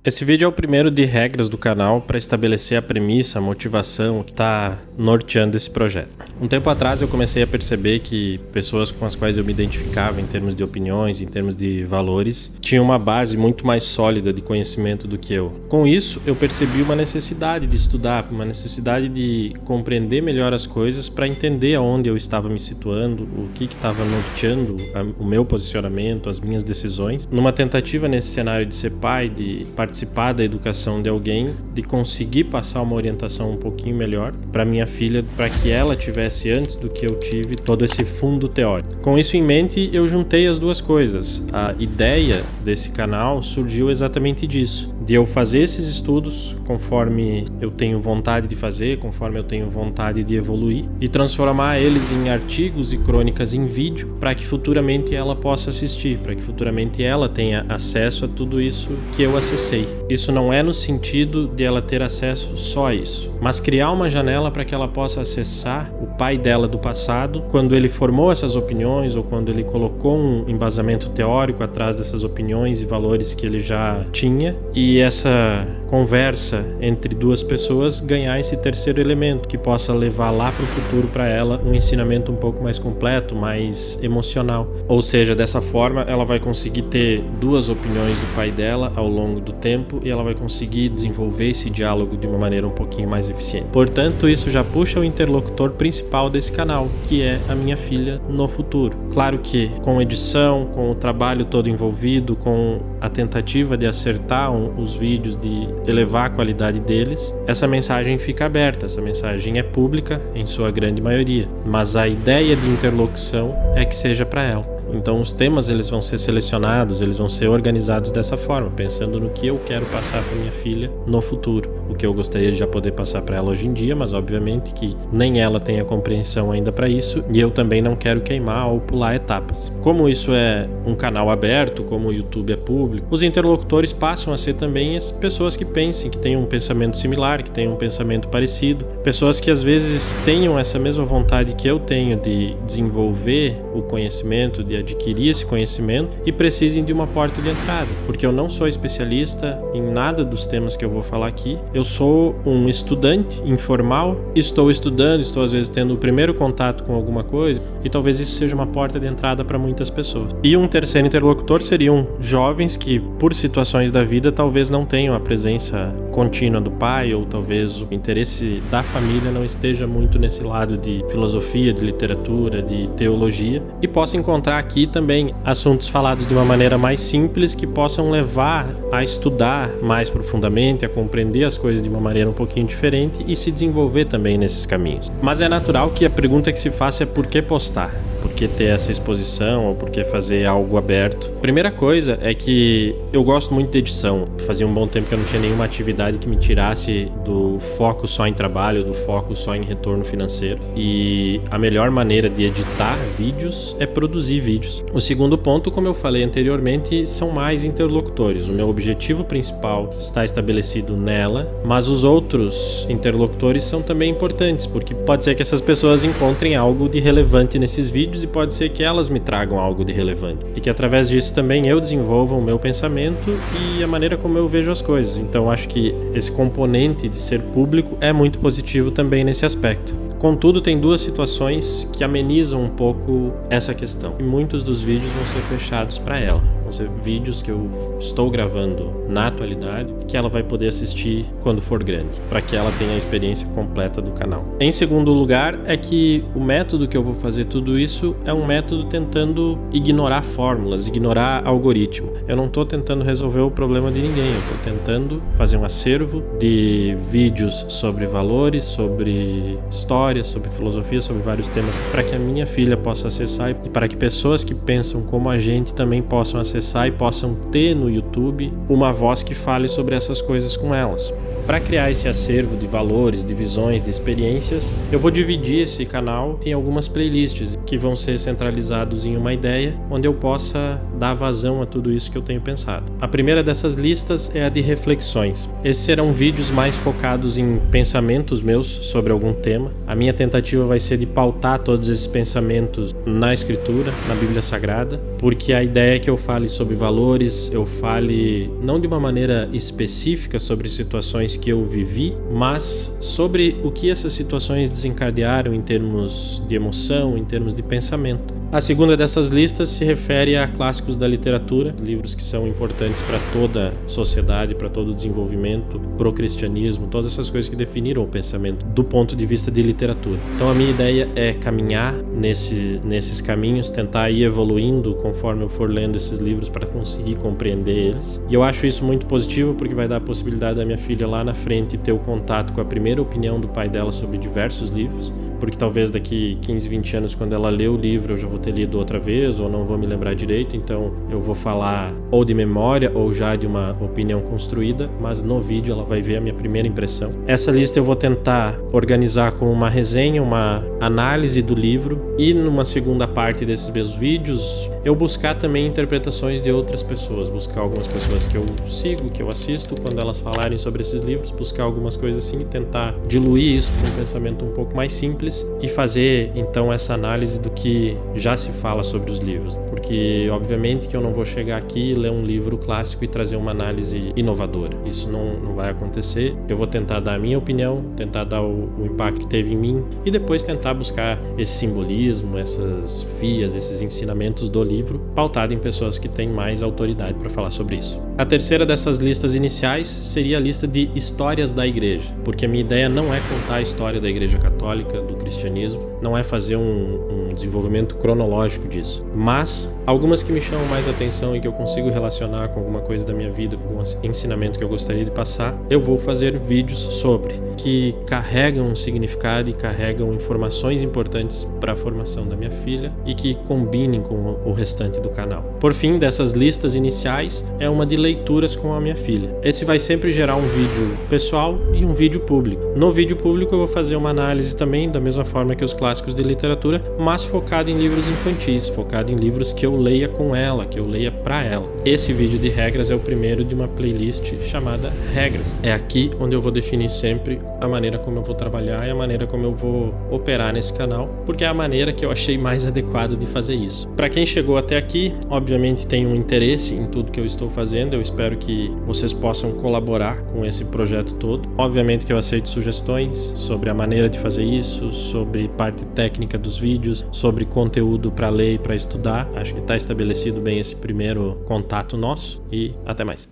Esse vídeo é o primeiro de regras do canal para estabelecer a premissa, a motivação que está norteando esse projeto. Um tempo atrás eu comecei a perceber que pessoas com as quais eu me identificava em termos de opiniões, em termos de valores, tinham uma base muito mais sólida de conhecimento do que eu. Com isso, eu percebi uma necessidade de estudar, uma necessidade de compreender melhor as coisas para entender aonde eu estava me situando, o que estava norteando o meu posicionamento, as minhas decisões, numa tentativa nesse cenário de ser pai, de participar da educação de alguém, de conseguir passar uma orientação um pouquinho melhor para minha filha, para que ela tivesse antes do que eu tive todo esse fundo teórico. Com isso em mente, eu juntei as duas coisas. A ideia desse canal surgiu exatamente disso, de eu fazer esses estudos conforme eu tenho vontade de fazer, conforme eu tenho vontade de evoluir e transformar eles em artigos e crônicas em vídeo para que futuramente ela possa assistir, para que futuramente ela tenha acesso a tudo isso que eu acessei. Isso não é no sentido de ela ter acesso só a isso, mas criar uma janela para que ela possa acessar o pai dela do passado, quando ele formou essas opiniões ou quando ele colocou um embasamento teórico atrás dessas opiniões e valores que ele já tinha, e essa conversa entre duas pessoas ganhar esse terceiro elemento que possa levar lá para o futuro para ela um ensinamento um pouco mais completo, mais emocional. Ou seja, dessa forma ela vai conseguir ter duas opiniões do pai dela ao longo do tempo e ela vai conseguir desenvolver esse diálogo de uma maneira um pouquinho mais eficiente. Portanto, isso já puxa o interlocutor principal desse canal, que é a minha filha no futuro. Claro que com edição, com o trabalho todo envolvido, com a tentativa de acertar os vídeos, de elevar a qualidade deles, essa mensagem fica aberta, essa mensagem é pública em sua grande maioria, mas a ideia de interlocução é que seja para ela. Então os temas eles vão ser selecionados, eles vão ser organizados dessa forma, pensando no que eu quero passar para minha filha no futuro, o que eu gostaria de já poder passar para ela hoje em dia, mas obviamente que nem ela tem a compreensão ainda para isso e eu também não quero queimar ou pular etapas. Como isso é um canal aberto, como o YouTube é público, os interlocutores passam a ser também as pessoas que pensem, que tenham um pensamento similar, que tenham um pensamento parecido, pessoas que às vezes tenham essa mesma vontade que eu tenho de desenvolver o conhecimento, de adquirir esse conhecimento e precisem de uma porta de entrada, porque eu não sou especialista em nada dos temas que eu vou falar aqui. Eu sou um estudante informal, estou estudando, estou às vezes tendo o primeiro contato com alguma coisa e talvez isso seja uma porta de entrada para muitas pessoas. E um terceiro interlocutor seriam jovens que, por situações da vida, talvez não tenham a presença contínua do pai ou talvez o interesse da família não esteja muito nesse lado de filosofia, de literatura, de teologia e possam encontrar aqui também assuntos falados de uma maneira mais simples que possam levar a estudar mais profundamente, a compreender as coisas de uma maneira um pouquinho diferente e se desenvolver também nesses caminhos. Mas é natural que a pergunta que se faça é por que postar? Por que ter essa exposição ou por que fazer algo aberto? Primeira coisa é que eu gosto muito de edição. Fazia um bom tempo que eu não tinha nenhuma atividade que me tirasse do foco só em trabalho, do foco só em retorno financeiro. E a melhor maneira de editar vídeos é produzir vídeos. O segundo ponto, como eu falei anteriormente, são mais interlocutores. O meu objetivo principal está estabelecido nela, mas os outros interlocutores são também importantes, porque pode ser que essas pessoas encontrem algo de relevante nesses vídeos e pode ser que elas me tragam algo de relevante e que através disso também eu desenvolva o meu pensamento e a maneira como eu vejo as coisas. Então acho que esse componente de ser público é muito positivo também nesse aspecto. Contudo, tem duas situações que amenizam um pouco essa questão. E muitos dos vídeos vão ser fechados para ela. Vão ser vídeos que eu estou gravando na atualidade, que ela vai poder assistir quando for grande, para que ela tenha a experiência completa do canal. Em segundo lugar, é que o método que eu vou fazer tudo isso é um método tentando ignorar fórmulas, ignorar algoritmo. Eu não estou tentando resolver o problema de ninguém, eu estou tentando fazer um acervo de vídeos sobre valores, sobre história, sobre filosofia, sobre vários temas, para que a minha filha possa acessar e para que pessoas que pensam como a gente também possam acessar e possam ter no YouTube uma voz que fale sobre essas coisas com elas. para criar esse acervo de valores, de visões, de experiências, eu vou dividir esse canal em algumas playlists que vão ser centralizados em uma ideia, onde eu possa dar vazão a tudo isso que eu tenho pensado. A primeira dessas listas é a de reflexões. Esses serão vídeos mais focados em pensamentos meus sobre algum tema. A minha tentativa vai ser de pautar todos esses pensamentos na Escritura, na Bíblia Sagrada, porque a ideia é que eu fale sobre valores, eu fale não de uma maneira específica sobre situações que eu vivi, mas sobre o que essas situações desencadearam em termos de emoção, em termos de pensamento. A segunda dessas listas se refere a clássicos da literatura, livros que são importantes para toda a sociedade, para todo o desenvolvimento, para o cristianismo, todas essas coisas que definiram o pensamento do ponto de vista de literatura. Então a minha ideia é caminhar nesses caminhos, tentar ir evoluindo conforme eu for lendo esses livros para conseguir compreender eles. E eu acho isso muito positivo porque vai dar a possibilidade da minha filha lá na frente ter o contato com a primeira opinião do pai dela sobre diversos livros, porque talvez daqui 15, 20 anos, quando ela lê o livro, eu já vou ter lido outra vez, ou não vou me lembrar direito, então eu vou falar ou de memória ou já de uma opinião construída, mas no vídeo ela vai ver a minha primeira impressão. Essa lista eu vou tentar organizar com uma resenha, uma análise do livro, e numa segunda parte desses meus vídeos eu buscar também interpretações de outras pessoas, buscar algumas pessoas que eu sigo, que eu assisto, quando elas falarem sobre esses livros, buscar algumas coisas assim e tentar diluir isso para um pensamento um pouco mais simples e fazer então essa análise do que já se fala sobre os livros, porque obviamente que eu não vou chegar aqui e ler um livro clássico e trazer uma análise inovadora, isso não vai acontecer. Eu vou tentar dar a minha opinião, tentar dar o impacto que teve em mim e depois tentar buscar esse simbolismo, essas fias, esses ensinamentos do livro, pautado em pessoas que têm mais autoridade para falar sobre isso. A terceira dessas listas iniciais seria a lista de histórias da igreja, porque a minha ideia não é contar a história da igreja católica, do cristianismo, não é fazer um desenvolvimento cronológico disso, mas algumas que me chamam mais atenção e que eu consigo relacionar com alguma coisa da minha vida, com algum ensinamento que eu gostaria de passar, eu vou fazer vídeos sobre, que carregam um significado e carregam informações importantes para a formação da minha filha e que combinem com o restante do canal. Por fim, dessas listas iniciais é uma de leituras com a minha filha. Esse vai sempre gerar um vídeo pessoal e um vídeo público. No vídeo público eu vou fazer uma análise também, da mesma forma que os clássicos de literatura, mas focado em livros infantis, focado em livros que eu leia com ela, que eu leia para ela. Esse vídeo de regras é o primeiro de uma playlist chamada Regras. É aqui onde eu vou definir sempre a maneira como eu vou trabalhar e a maneira como eu vou operar nesse canal, porque é a maneira que eu achei mais adequada de fazer isso. Para quem chegou até aqui, obviamente tem um interesse em tudo que eu estou fazendo, eu espero que vocês possam colaborar com esse projeto todo. Obviamente que eu aceito sugestões sobre a maneira de fazer isso, sobre parte técnica dos vídeos, sobre conteúdo para ler e para estudar. Acho que está estabelecido bem esse primeiro contato nosso e até mais.